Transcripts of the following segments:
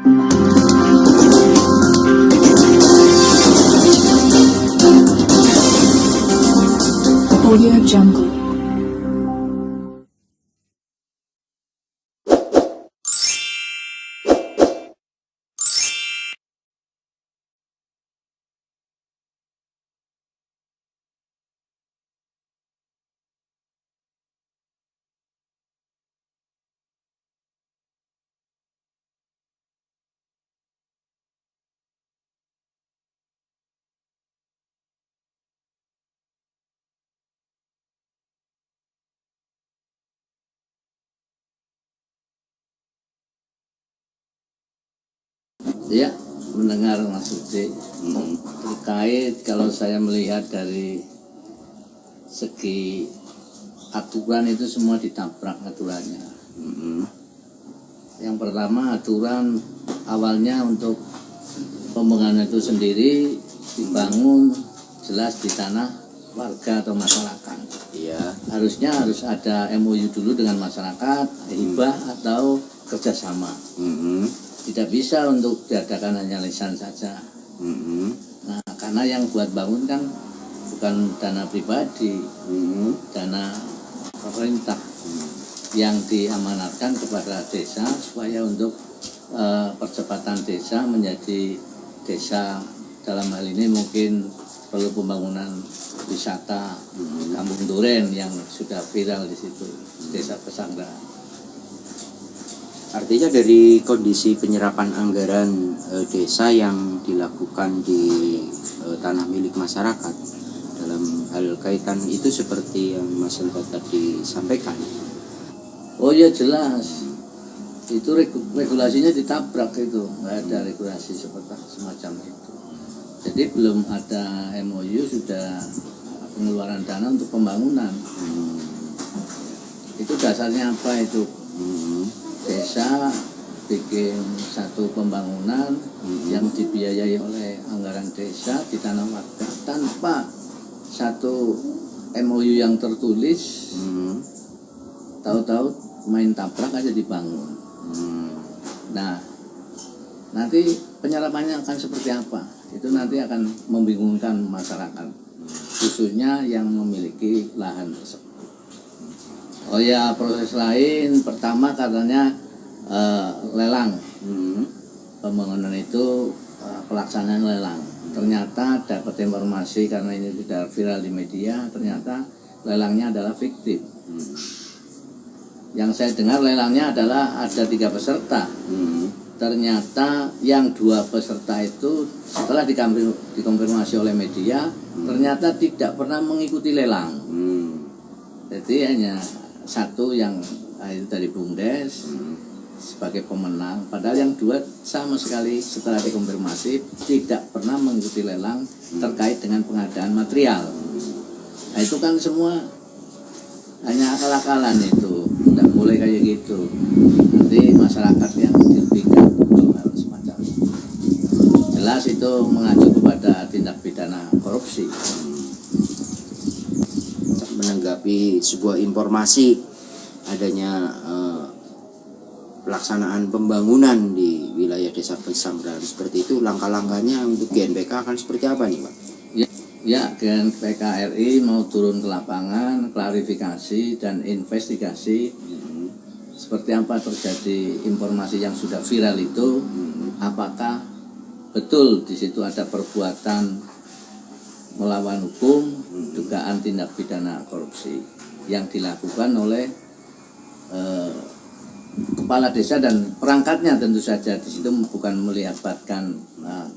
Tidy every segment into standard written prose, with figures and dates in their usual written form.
Audio Jungle. Ya, mendengar Mas Budi terkait kalau saya melihat dari segi aturan itu semua ditabrak aturannya. Yang pertama, aturan awalnya untuk pembangunan itu sendiri dibangun jelas di tanah warga atau masyarakat. Iya. Harusnya harus ada MOU dulu dengan masyarakat, hibah atau kerjasama. Tidak bisa untuk diadakan hanya lisan saja. Nah, karena yang buat bangun kan bukan dana pribadi, dana pemerintah yang diamanatkan kepada desa supaya untuk percepatan desa menjadi desa, dalam hal ini mungkin perlu pembangunan wisata Kampung Duren yang sudah viral di situ, Desa Pesanggerahan. Artinya dari kondisi penyerapan anggaran desa yang dilakukan di tanah milik masyarakat dalam hal kaitan itu seperti yang Mas Hendra tadi sampaikan. Oh ya jelas, itu regulasinya ditabrak itu, nggak ada regulasi seperti semacam itu. Jadi belum ada MOU sudah pengeluaran dana untuk pembangunan. Itu dasarnya apa itu? Desa bikin satu pembangunan yang dibiayai oleh anggaran desa di tanah warga tanpa satu MOU yang tertulis, tahu-tahu main tabrak aja dibangun. Nah, nanti penyerapannya akan seperti apa? Itu nanti akan membingungkan masyarakat, khususnya yang memiliki lahan tersebut. Oh ya, proses lain pertama katanya lelang. Pembangunan itu pelaksanaan lelang. Ternyata dapat informasi karena ini sudah viral di media, ternyata lelangnya adalah fiktif. Yang saya dengar lelangnya adalah ada 3 peserta. Ternyata yang 2 peserta itu setelah dikonfirmasi oleh media, ternyata tidak pernah mengikuti lelang. Jadi hanya satu yang itu dari BUMDes sebagai pemenang, padahal yang 2 sama sekali setelah dikonfirmasi tidak pernah mengikuti lelang terkait dengan pengadaan material. Nah itu kan semua hanya akal-akalan, itu tidak boleh kayak gitu. Nanti masyarakat yang dirugikan hal semacam itu. Jelas itu mengacu kepada tindak pidana korupsi. Menanggapi sebuah informasi adanya pelaksanaan pembangunan di wilayah Desa Pesanggerahan seperti itu, langkah-langkahnya untuk GNPK akan seperti apa nih Pak? Ya, GNPK RI mau turun ke lapangan, klarifikasi dan investigasi seperti apa terjadi informasi yang sudah viral itu, apakah betul di situ ada perbuatan melawan hukum, dugaan tindak pidana korupsi yang dilakukan oleh kepala desa dan perangkatnya. Tentu saja di situ bukan melibatkan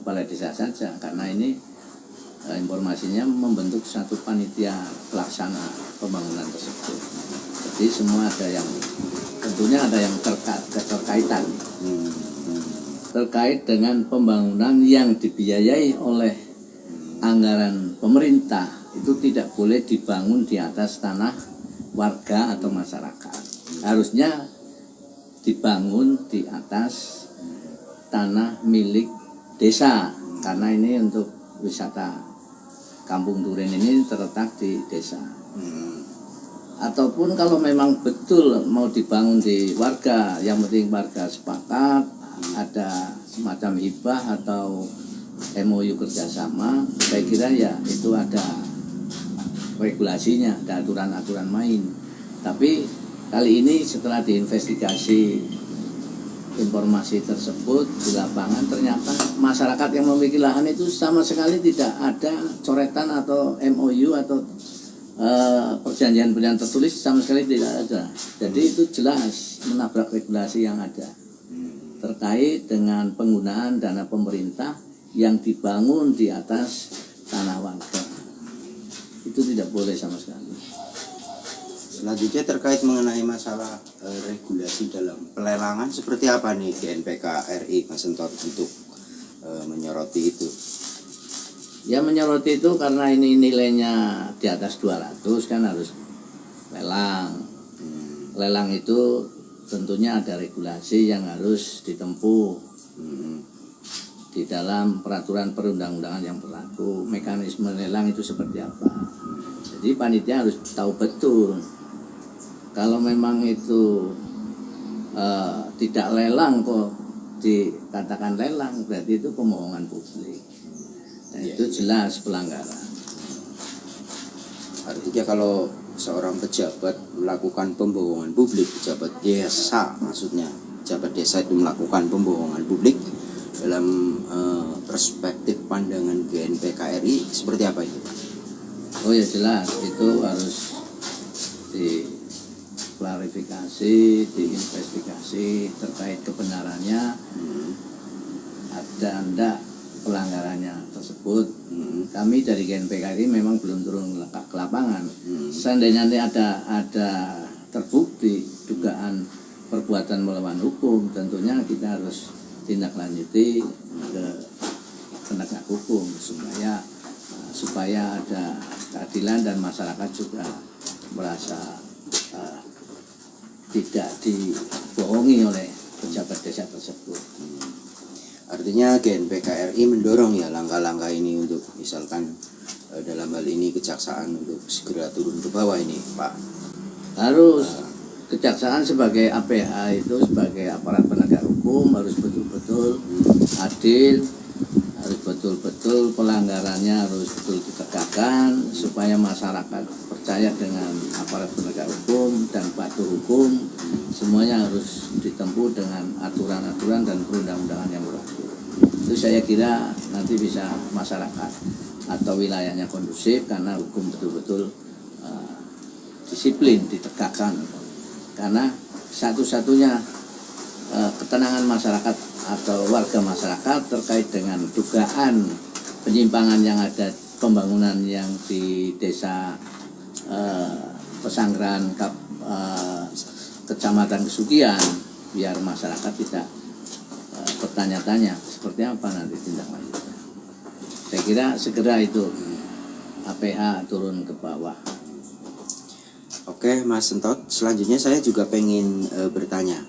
kepala desa saja, karena ini informasinya membentuk satu panitia pelaksana pembangunan tersebut. Jadi semua ada yang tentunya ada yang keterkaitan terkait dengan pembangunan yang dibiayai oleh anggaran pemerintah. Itu tidak boleh dibangun di atas tanah warga atau masyarakat. Harusnya dibangun di atas tanah milik desa, karena ini untuk wisata Kampung Duren ini terletak di desa. Ataupun kalau memang betul mau dibangun di warga, yang penting warga sepakat, ada semacam hibah atau MOU kerjasama, saya kira ya itu ada regulasinya, ada aturan-aturan main. Tapi kali ini setelah diinvestigasi informasi tersebut di lapangan, ternyata masyarakat yang memiliki lahan itu sama sekali tidak ada coretan atau MOU atau perjanjian tertulis, sama sekali tidak ada. Jadi itu jelas menabrak regulasi yang ada terkait dengan penggunaan dana pemerintah yang dibangun di atas tanah warga. Itu tidak boleh sama sekali. Selanjutnya terkait mengenai masalah regulasi dalam pelelangan, seperti apa nih GNPK RI Mas Sentot untuk menyoroti itu? Ya menyoroti itu karena ini nilainya di atas 200 kan harus lelang. Lelang itu tentunya ada regulasi yang harus ditempuh di dalam peraturan perundang-undangan yang berlaku. Mekanisme lelang itu seperti apa? Jadi panitia harus tahu betul. Kalau memang itu tidak lelang kok dikatakan lelang, berarti itu pembohongan publik. Dan itu jelas pelanggaran. Artinya kalau seorang pejabat melakukan pembohongan publik, pejabat desa maksudnya, pejabat desa itu melakukan pembohongan publik dalam perspektif pandangan GNPK RI seperti apa itu? Oh ya jelas, itu harus diklarifikasi, diinvestigasi terkait kebenarannya, ada enggak pelanggarannya tersebut. Kami dari GNPK RI memang belum turun ke lapangan. Seandainya nanti ada terbukti dugaan perbuatan melawan hukum, tentunya kita harus tindak lanjuti ke penegak hukum supaya ada keadilan dan masyarakat juga merasa tidak dibohongi oleh pejabat desa tersebut. Artinya GNPK RI mendorong ya langkah-langkah ini untuk misalkan dalam hal ini kejaksaan untuk segera turun ke bawah ini Pak. Harus kejaksaan sebagai APH itu sebagai aparat penegak hukum harus betul-betul adil, harus betul-betul pelanggarannya harus betul ditegakkan supaya masyarakat percaya dengan aparat penegak hukum dan patuh hukum. Semuanya harus ditempuh dengan aturan-aturan dan perundang-undangan yang berlaku. Itu saya kira nanti bisa masyarakat atau wilayahnya kondusif karena hukum betul-betul disiplin ditegakkan. Karena satu-satunya ketenangan masyarakat atau warga masyarakat terkait dengan dugaan penyimpangan yang ada, pembangunan yang di desa Pesanggeran Kecamatan Kesugian, biar masyarakat tidak bertanya-tanya seperti apa nanti tindak lanjutnya. Saya kira segera itu APH turun ke bawah. Oke Mas Sentot, selanjutnya saya juga pengen bertanya.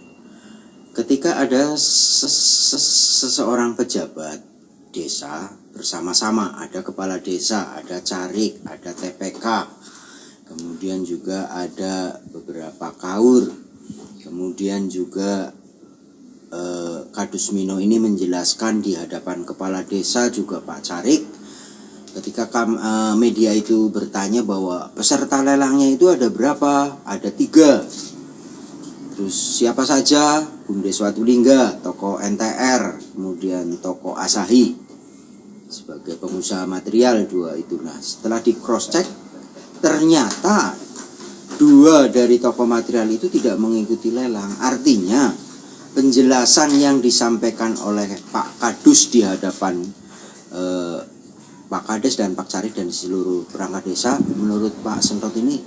Ketika ada seseorang pejabat desa bersama-sama, ada kepala desa, ada carik, ada TPK, kemudian juga ada beberapa kaur, kemudian juga Kadus Mino ini menjelaskan di hadapan kepala desa juga Pak Carik, ketika media itu bertanya bahwa peserta lelangnya itu ada berapa, ada 3. Terus siapa saja? Bumdes Watulingga, toko NTR, kemudian toko Asahi sebagai pengusaha material 2 itu. Nah setelah di cross check ternyata 2 dari toko material itu tidak mengikuti lelang. Artinya penjelasan yang disampaikan oleh Pak Kadus di hadapan Pak Kades dan Pak Carik dan seluruh perangkat desa, menurut Pak Sentot ini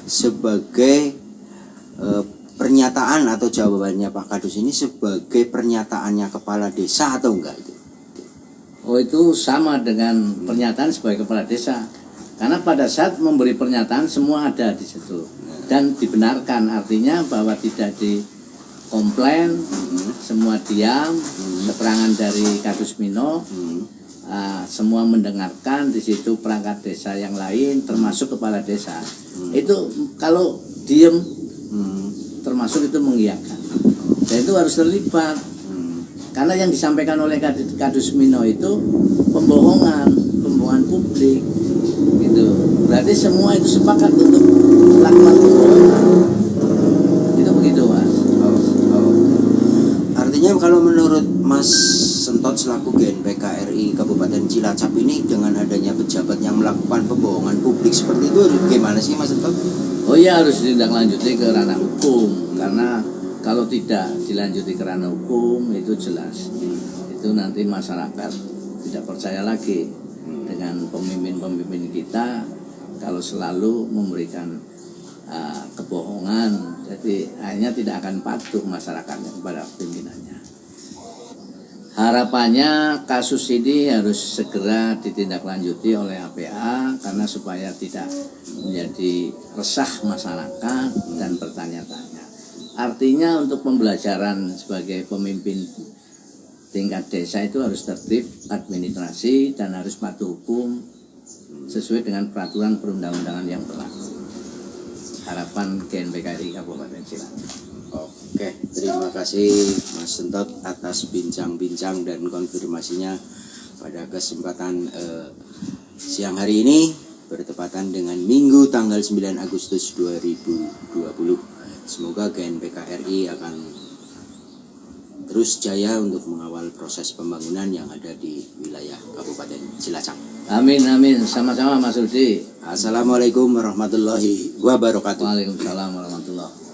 sebagai pernyataan atau jawabannya Pak Kadus ini sebagai pernyataannya kepala desa atau enggak itu? Oh itu sama dengan pernyataan sebagai kepala desa. Karena pada saat memberi pernyataan semua ada di situ dan dibenarkan, artinya bahwa tidak dikomplain, semua diam, keterangan dari Kadus Mino, semua mendengarkan. Di situ perangkat desa yang lain termasuk kepala desa. Itu kalau diem termasuk itu mengiyakan, dan itu harus terlibat. Karena yang disampaikan oleh Kadus Mino itu pembohongan publik gitu. Berarti semua itu sepakat untuk melakukan pembohongan. Itu begitu, Mas. Artinya kalau menurut Mas Sentot selaku GNPK RI Kabupaten Cilacap ini, dengan adanya pejabat yang melakukan pembohongan publik seperti itu, gimana sih Mas Sentot? Oh iya, harus ditindaklanjuti ke ranah hukum, karena kalau tidak dilanjuti ke ranah hukum itu jelas itu nanti masyarakat tidak percaya lagi dengan pemimpin-pemimpin kita kalau selalu memberikan kebohongan. Jadi akhirnya tidak akan patuh masyarakatnya kepada pimpinannya. Harapannya kasus ini harus segera ditindaklanjuti oleh APA karena supaya tidak menjadi resah masyarakat dan bertanya-tanya. Artinya untuk pembelajaran sebagai pemimpin tingkat desa itu harus tertib administrasi dan harus patuh hukum sesuai dengan peraturan perundang-undangan yang berlaku. Harapan GNPK RI Kabupaten Cilacap. Oke, terima kasih Mas Sentot atas bincang-bincang dan konfirmasinya pada kesempatan siang hari ini bertepatan dengan Minggu tanggal 9 Agustus 2020. Semoga GNPK RI akan terus jaya untuk mengawal proses pembangunan yang ada di wilayah Kabupaten Cilacap. Amin, amin. Sama-sama Mas Rudi. Assalamualaikum warahmatullahi wabarakatuh. Waalaikumsalam warahmatullahi wabarakatuh.